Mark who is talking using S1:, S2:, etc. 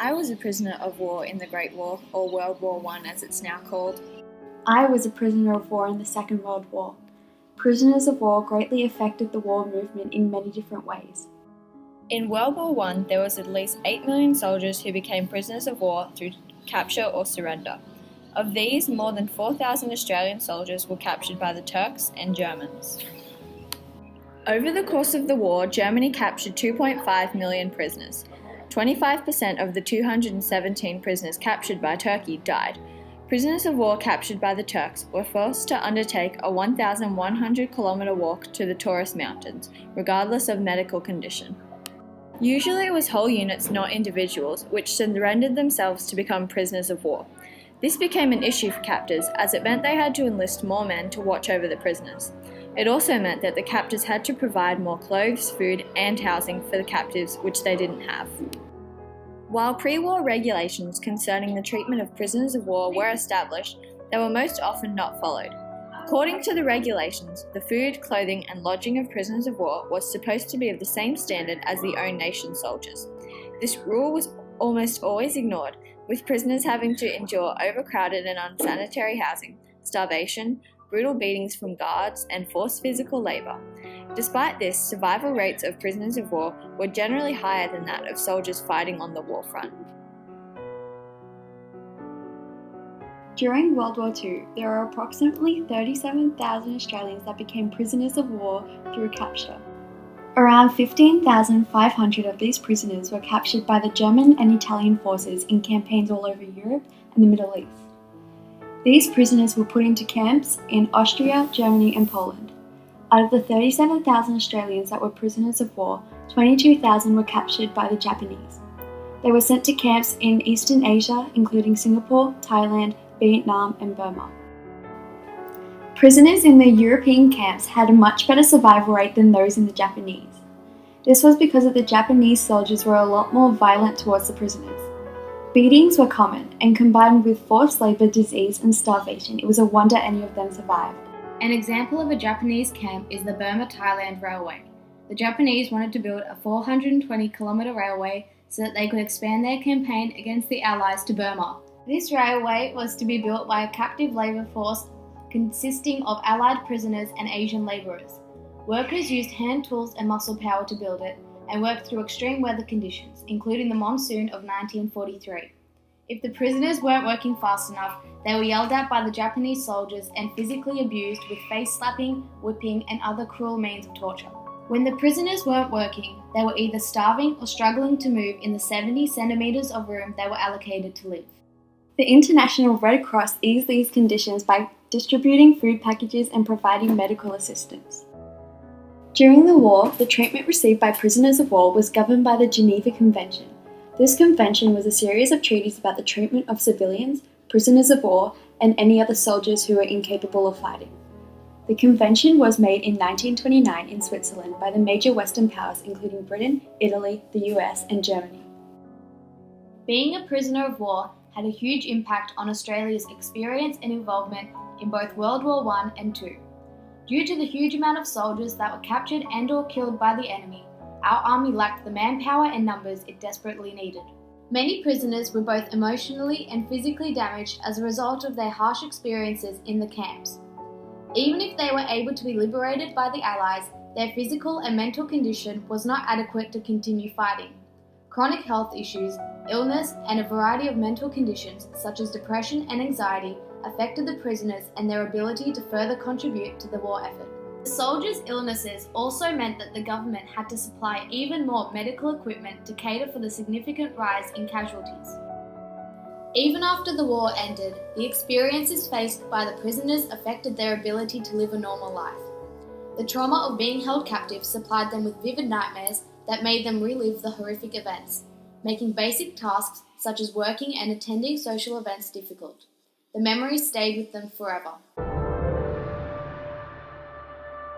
S1: I was a prisoner of war in the Great War, or World War I as it's now called.
S2: I was a prisoner of war in the Second World War. Prisoners of war greatly affected the war movement in many different ways.
S1: In World War I, there was at least 8 million soldiers who became prisoners of war through capture or surrender. Of these, more than 4,000 Australian soldiers were captured by the Turks and Germans. Over the course of the war, Germany captured 2.5 million prisoners. 25% of the 217 prisoners captured by Turkey died. Prisoners of war captured by the Turks were forced to undertake a 1,100-kilometre walk to the Taurus Mountains, regardless of medical condition. Usually it was whole units, not individuals, which surrendered themselves to become prisoners of war. This became an issue for captors, as it meant they had to enlist more men to watch over the prisoners. It also meant that the captors had to provide more clothes, food, and housing for the captives, which they didn't have. While pre-war regulations concerning the treatment of prisoners of war were established, they were most often not followed. According to the regulations, the food, clothing, and lodging of prisoners of war was supposed to be of the same standard as the own nation's soldiers. This rule was almost always ignored, with prisoners having to endure overcrowded and unsanitary housing, starvation, brutal beatings from guards, and forced physical labour. Despite this, survival rates of prisoners of war were generally higher than that of soldiers fighting on the war front.
S2: During World War II, there were approximately 37,000 Australians that became prisoners of war through capture. Around 15,500 of these prisoners were captured by the German and Italian forces in campaigns all over Europe and the Middle East. These prisoners were put into camps in Austria, Germany, and Poland. Out of the 37,000 Australians that were prisoners of war, 22,000 were captured by the Japanese. They were sent to camps in Eastern Asia, including Singapore, Thailand, Vietnam, and Burma. Prisoners in the European camps had a much better survival rate than those in the Japanese. This was because the Japanese soldiers were a lot more violent towards the prisoners. Beatings were common, and combined with forced labour, disease, and starvation, it was a wonder any of them survived.
S3: An example of a Japanese camp is the Burma-Thailand Railway. The Japanese wanted to build a 420-kilometre railway so that they could expand their campaign against the Allies to Burma. This railway was to be built by a captive labour force consisting of Allied prisoners and Asian labourers. Workers used hand tools and muscle power to build it and worked through extreme weather conditions, including the monsoon of 1943. If the prisoners weren't working fast enough, they were yelled at by the Japanese soldiers and physically abused with face slapping, whipping, and other cruel means of torture. When the prisoners weren't working, they were either starving or struggling to move in the 70 centimetres of room they were allocated to live.
S2: The International Red Cross eased these conditions by distributing food packages and providing medical assistance. During the war, the treatment received by prisoners of war was governed by the Geneva Convention. This convention was a series of treaties about the treatment of civilians, prisoners of war, and any other soldiers who were incapable of fighting. The convention was made in 1929 in Switzerland by the major Western powers including Britain, Italy, the US, and Germany.
S3: Being a prisoner of war had a huge impact on Australia's experience and involvement in both World War I and II. Due to the huge amount of soldiers that were captured and/or killed by the enemy, our army lacked the manpower and numbers it desperately needed. Many prisoners were both emotionally and physically damaged as a result of their harsh experiences in the camps. Even if they were able to be liberated by the Allies, their physical and mental condition was not adequate to continue fighting. Chronic health issues, illness, and a variety of mental conditions such as depression and anxiety affected the prisoners and their ability to further contribute to the war effort. The soldiers' illnesses also meant that the government had to supply even more medical equipment to cater for the significant rise in casualties. Even after the war ended, the experiences faced by the prisoners affected their ability to live a normal life. The trauma of being held captive supplied them with vivid nightmares that made them relive the horrific events, making basic tasks such as working and attending social events difficult. The memories stayed with them forever.